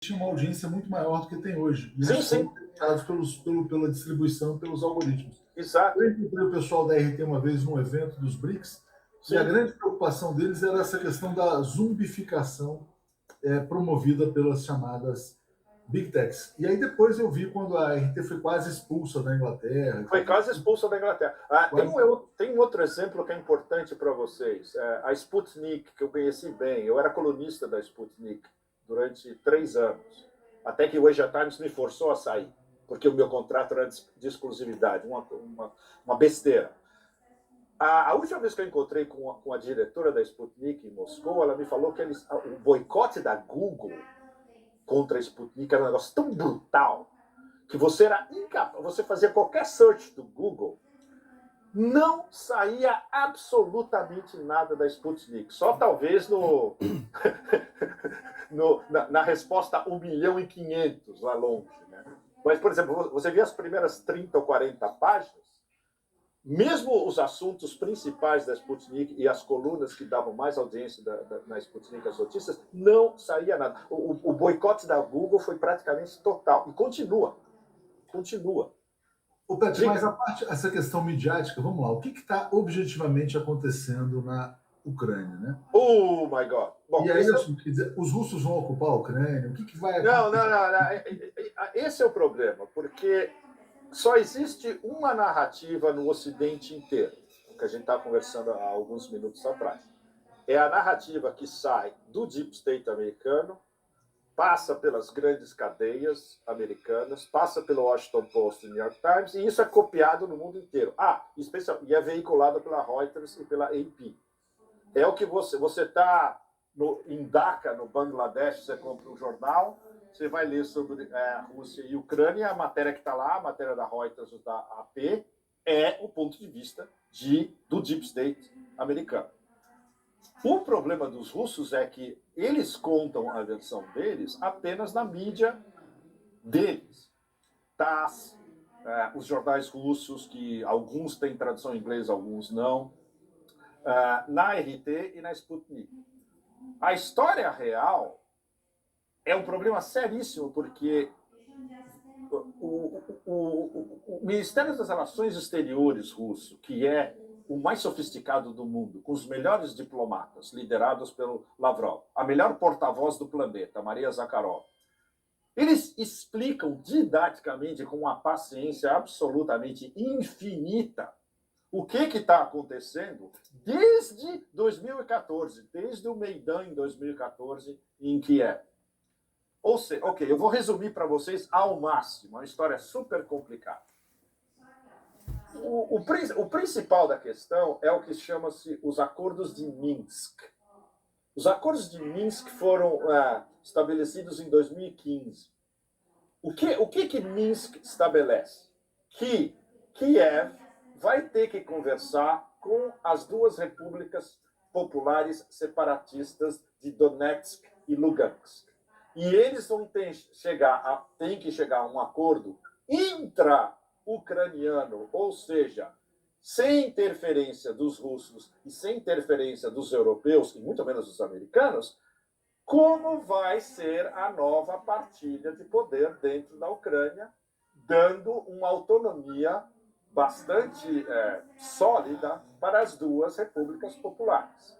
tinha uma audiência muito maior do que tem hoje. E Sim, eles foram sim, detectados pela distribuição, pelos algoritmos. exato. Eu encontrei o pessoal da RT uma vez num evento dos BRICS, e a Sim. grande preocupação deles era essa questão da zumbificação promovida pelas chamadas Big Techs. E aí depois eu vi quando a RT foi quase expulsa da Inglaterra. Foi quase expulsa da Inglaterra. Quase... Tem um outro exemplo que é importante para vocês. A Sputnik, que eu conheci bem. Eu era colunista da Sputnik durante 3 anos. Até que o Asia Times me forçou a sair, porque o meu contrato era de exclusividade, uma besteira. A última vez que eu encontrei com a diretora da Sputnik em Moscou, ela me falou que o boicote da Google contra a Sputnik era um negócio tão brutal que você era incapaz, você fazia qualquer search do Google, não saía absolutamente nada da Sputnik. Só talvez na resposta 1.500.000 lá longe. Né? Mas, por exemplo, você via as primeiras 30 ou 40 páginas, mesmo os assuntos principais da Sputnik e as colunas que davam mais audiência na Sputnik, as notícias, não saía nada. O boicote da Google foi praticamente total. E continua. Continua. Ô, Pepe, mas Diga. a parte, essa questão midiática, vamos lá, o que está objetivamente acontecendo na Ucrânia, né? Oh, my God. E Bom, aí, assim, quer dizer, os russos vão ocupar a Ucrânia, o que vai Não, acontecer? não, não, não. Esse é o problema, porque só existe uma narrativa no Ocidente inteiro, o que a gente estava conversando há alguns minutos atrás. É a narrativa que sai do Deep State americano, passa pelas grandes cadeias americanas, passa pelo Washington Post e New York Times, e isso é copiado no mundo inteiro. E é veiculado pela Reuters e pela AP. É o que você está em Dhaka, no Bangladesh, você compra um jornal, você vai ler sobre Rússia e Ucrânia, a matéria que está lá, a matéria da Reuters ou da AP, é o ponto de vista do Deep State americano. O problema dos russos é que eles contam a versão deles apenas na mídia deles. TASS, os jornais russos, que alguns têm tradução em inglês, alguns não, na RT e na Sputnik. A história real é um problema seríssimo, porque o Ministério das Relações Exteriores russo, que é o mais sofisticado do mundo, com os melhores diplomatas, liderados pelo Lavrov, a melhor porta-voz do planeta, Maria Zakharova, eles explicam didaticamente, com uma paciência absolutamente infinita, o que está acontecendo desde 2014, desde o Maidan em 2014 em Kiev. Ou seja, ok, eu vou resumir para vocês ao máximo, uma história super complicada. O principal da questão é o que chama-se os Acordos de Minsk. Os Acordos de Minsk foram estabelecidos em 2015. O que Minsk estabelece? Que Kiev vai ter que conversar com as duas repúblicas populares separatistas de Donetsk e Lugansk. E eles vão ter que chegar a um acordo intra-ucraniano, ou seja, sem interferência dos russos e sem interferência dos europeus, e muito menos dos americanos, como vai ser a nova partilha de poder dentro da Ucrânia, dando uma autonomia bastante sólida para as duas repúblicas populares.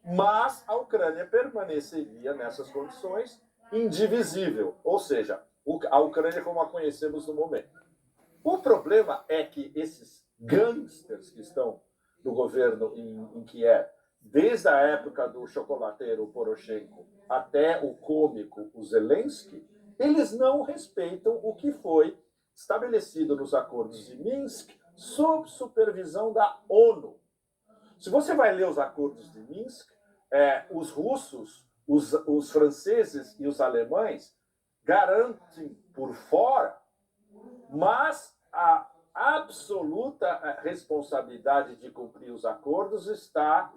Mas a Ucrânia permaneceria nessas condições indivisível, ou seja, a Ucrânia como a conhecemos no momento. O problema é que esses gangsters que estão no governo em Kiev, desde a época do chocolateiro Poroshenko até o cômico o Zelensky, eles não respeitam o que foi estabelecido nos acordos de Minsk sob supervisão da ONU. Se você vai ler os acordos de Minsk, os russos, os franceses e os alemães garantem por fora, mas a absoluta responsabilidade de cumprir os acordos está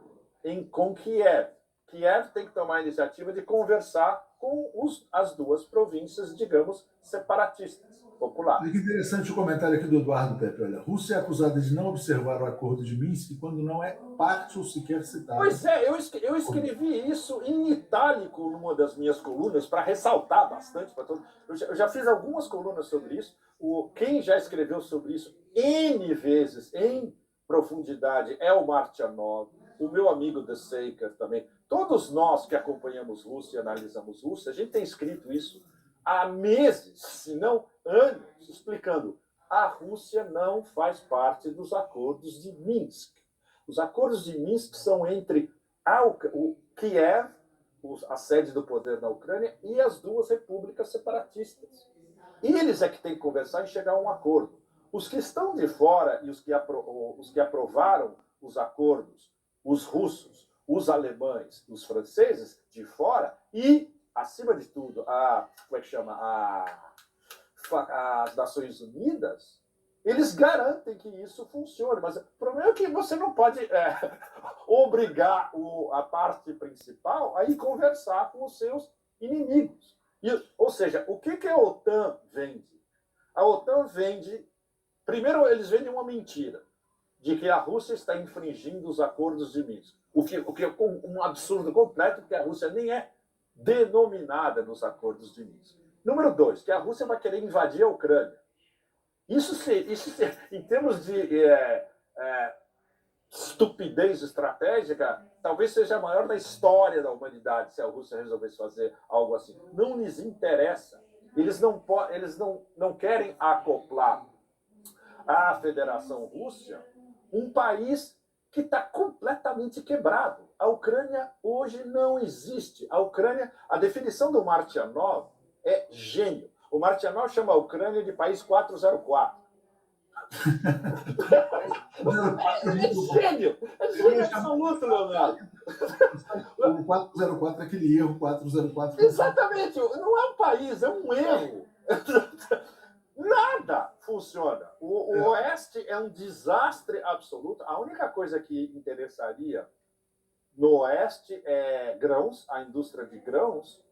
com Kiev. Kiev tem que tomar a iniciativa de conversar com as duas províncias, digamos, separatistas, populares. Olha que interessante o comentário aqui do Eduardo Pepe. Olha, a Rússia é acusada de não observar o acordo de Minsk quando não é parte ou sequer citada. Pois é, eu escrevi isso em itálico numa das minhas colunas para ressaltar bastante para todos. Eu já fiz algumas colunas sobre isso. Quem já escreveu sobre isso N vezes, em profundidade, é o Martyanov, o meu amigo De Saker também. Todos nós que acompanhamos Rússia e analisamos Rússia, a gente tem escrito isso há meses, se não anos, explicando. A Rússia não faz parte dos acordos de Minsk. Os acordos de Minsk são entre o Kiev, a sede do poder na Ucrânia, e as duas repúblicas separatistas. Eles é que têm que conversar e chegar a um acordo. Os que estão de fora e os que aprovaram os acordos, os russos, os alemães, os franceses, de fora, e, acima de tudo, como é que chama? As Nações Unidas, eles garantem que isso funcione. Mas o problema é que você não pode obrigar a parte principal a ir conversar com os seus inimigos. Ou seja, o que a OTAN vende? A OTAN vende... Primeiro, eles vendem uma mentira de que a Rússia está infringindo os acordos de Minsk. O que é um absurdo completo, porque a Rússia nem é denominada nos acordos de Minsk. Número 2, que a Rússia vai querer invadir a Ucrânia. Isso em termos de estupidez estratégica, talvez seja a maior da história da humanidade se a Rússia resolvesse fazer algo assim. Não lhes interessa. Eles não querem acoplar à Federação Russa um país que está completamente quebrado. A Ucrânia hoje não existe. A definição do Martyanov é gênio. O Martyanov chama a Ucrânia de país 404. É gênio absoluto, Leonardo. O 404 é aquele erro 404. Exatamente, não é um país, é um erro. Nada funciona. O Oeste é um desastre absoluto. A única coisa que interessaria no Oeste é grãos, a indústria de grãos,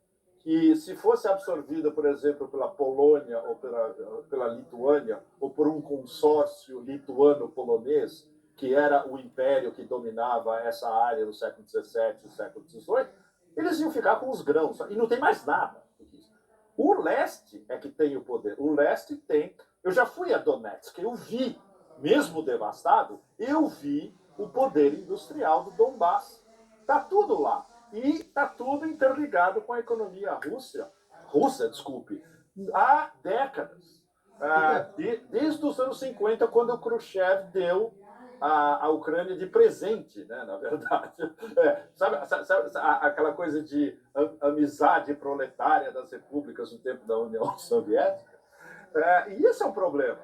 que se fosse absorvida, por exemplo, pela Polônia ou pela Lituânia, ou por um consórcio lituano-polonês, que era o império que dominava essa área no século XVII e século XVIII, eles iam ficar com os grãos. E não tem mais nada. O leste é que tem o poder. O leste tem... Eu já fui a Donetsk, eu vi, mesmo devastado, eu vi o poder industrial do Donbass. Está tudo lá. E está tudo interligado com a economia russa, há décadas. Desde os anos 50, quando o Khrushchev deu a Ucrânia de presente, né, na verdade. Sabe aquela coisa de amizade proletária das repúblicas no tempo da União Soviética? E esse é um problema.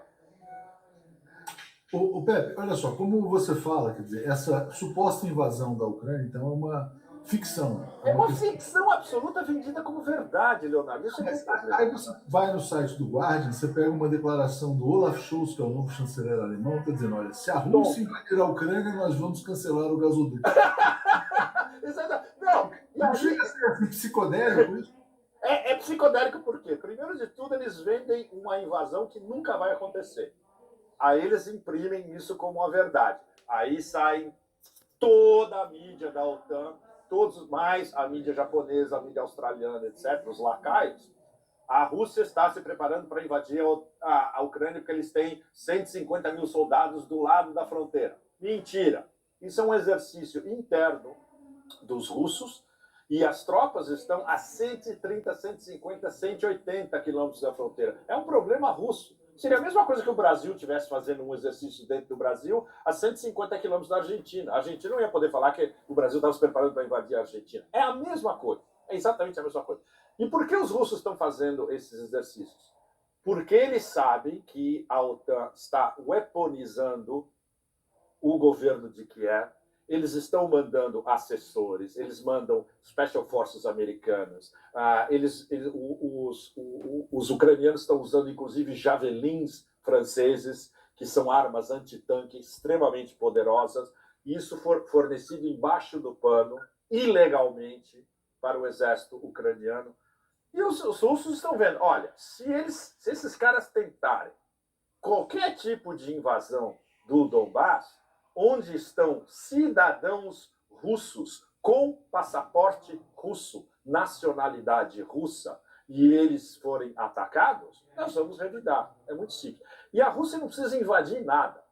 O Pepe, olha só, como você fala, quer dizer, essa suposta invasão da Ucrânia, então, é uma ficção. É uma ficção absoluta vendida como verdade, Leonardo. Isso é aí você vai no site do Guardian, você pega uma declaração do Olaf Scholz, que é o novo chanceler alemão, está dizendo, olha, se a Rússia invadir a Ucrânia, nós vamos cancelar o gasoduto. Exato. Não chega a ser assim, psicodélico isso? É psicodélico por quê? Primeiro de tudo, eles vendem uma invasão que nunca vai acontecer. Aí eles imprimem isso como uma verdade. Aí sai toda a mídia da OTAN, todos mais a mídia japonesa, a mídia australiana, etc., os lacaios. A Rússia está se preparando para invadir a Ucrânia porque eles têm 150 mil soldados do lado da fronteira. Mentira! Isso é um exercício interno dos russos e as tropas estão a 130, 150, 180 quilômetros da fronteira. É um problema russo. Seria a mesma coisa que o Brasil estivesse fazendo um exercício dentro do Brasil a 150 quilômetros da Argentina. A Argentina não ia poder falar que o Brasil estava se preparando para invadir a Argentina. É a mesma coisa. É exatamente a mesma coisa. E por que os russos estão fazendo esses exercícios? Porque eles sabem que a OTAN está weaponizando o governo de Kiev. Eles estão mandando assessores, eles mandam Special Forces americanas, os ucranianos estão usando, inclusive, javelins franceses, que são armas antitanque extremamente poderosas, e isso for fornecido embaixo do pano ilegalmente para o exército ucraniano. E os russos estão vendo, olha, se esses caras tentarem qualquer tipo de invasão do Donbass, onde estão cidadãos russos com passaporte russo, nacionalidade russa, e eles forem atacados, nós vamos revidar. É muito simples. E a Rússia não precisa invadir nada.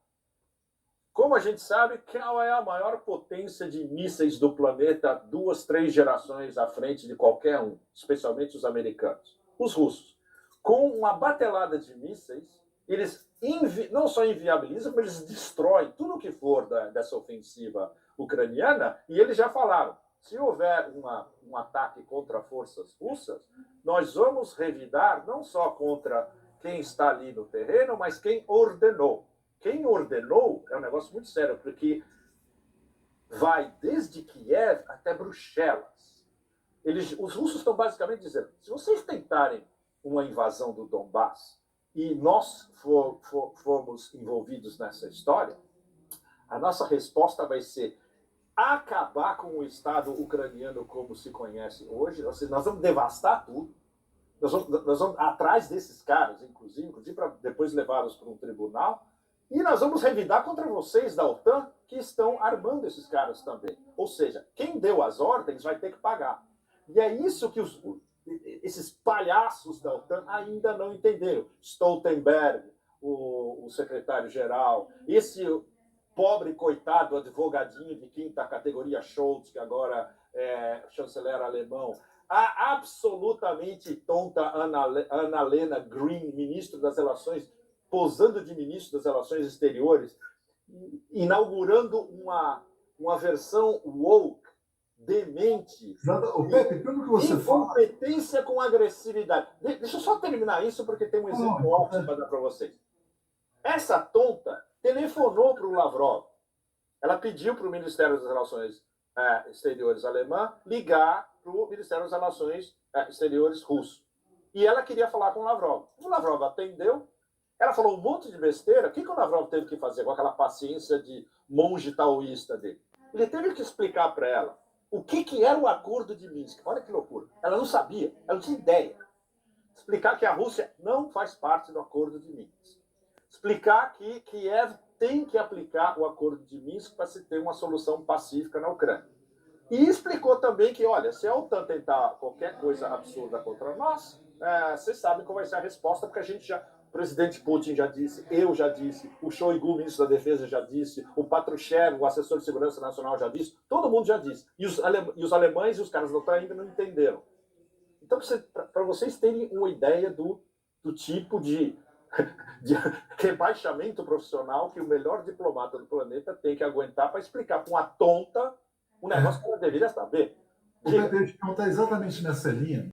Como a gente sabe, qual é a maior potência de mísseis do planeta 2, 3 gerações à frente de qualquer um, especialmente os americanos? Os russos. Com uma batelada de mísseis, eles não só inviabilizam, mas eles destroem tudo o que for dessa ofensiva ucraniana, e eles já falaram, se houver um ataque contra forças russas, nós vamos revidar não só contra quem está ali no terreno, mas quem ordenou. Quem ordenou é um negócio muito sério, porque vai desde Kiev até Bruxelas. Os russos estão basicamente dizendo, se vocês tentarem uma invasão do Donbass e nós formos envolvidos nessa história, a nossa resposta vai ser acabar com o Estado ucraniano como se conhece hoje. Nós vamos devastar tudo. Nós vamos atrás desses caras, inclusive para depois levá-los para um tribunal. E nós vamos revidar contra vocês da OTAN que estão armando esses caras também. Ou seja, quem deu as ordens vai ter que pagar. E é isso que esses palhaços da OTAN ainda não entenderam. Stoltenberg, o secretário-geral, esse pobre, coitado, advogadinho de quinta categoria Scholz, que agora é chanceler alemão, a absolutamente tonta Annalena Green, ministro das Relações, posando de ministro das Relações Exteriores, inaugurando uma versão woke, demente, O Pepe, pelo que você fala... incompetência com agressividade. Deixa eu só terminar isso, porque tem um exemplo ótimo para dar para vocês. Essa tonta telefonou para o Lavrov. Ela pediu para o Ministério das Relações Exteriores alemão ligar para o Ministério das Relações Exteriores russo. E ela queria falar com o Lavrov. O Lavrov atendeu. Ela falou um monte de besteira. O que o Lavrov teve que fazer com aquela paciência de monge taoísta dele? Ele teve que explicar para ela o que era o acordo de Minsk. Olha que loucura. Ela não sabia, ela não tinha ideia. Explicar que a Rússia não faz parte do acordo de Minsk. Explicar que Kiev tem que aplicar o acordo de Minsk para se ter uma solução pacífica na Ucrânia. E explicou também que, olha, se a OTAN tentar qualquer coisa absurda contra nós, vocês sabem qual vai ser a resposta, porque a gente já... O presidente Putin já disse, eu já disse, o Shoigu, ministro da Defesa, já disse, o Patrushev, o assessor de segurança nacional, já disse, todo mundo já disse. E os alemães e os caras da OTAN ainda não entenderam. Então, para vocês terem uma ideia do tipo de rebaixamento profissional que o melhor diplomata do planeta tem que aguentar para explicar para uma tonta um negócio que ela deveria saber. O Pepe, eu te perguntar exatamente nessa linha.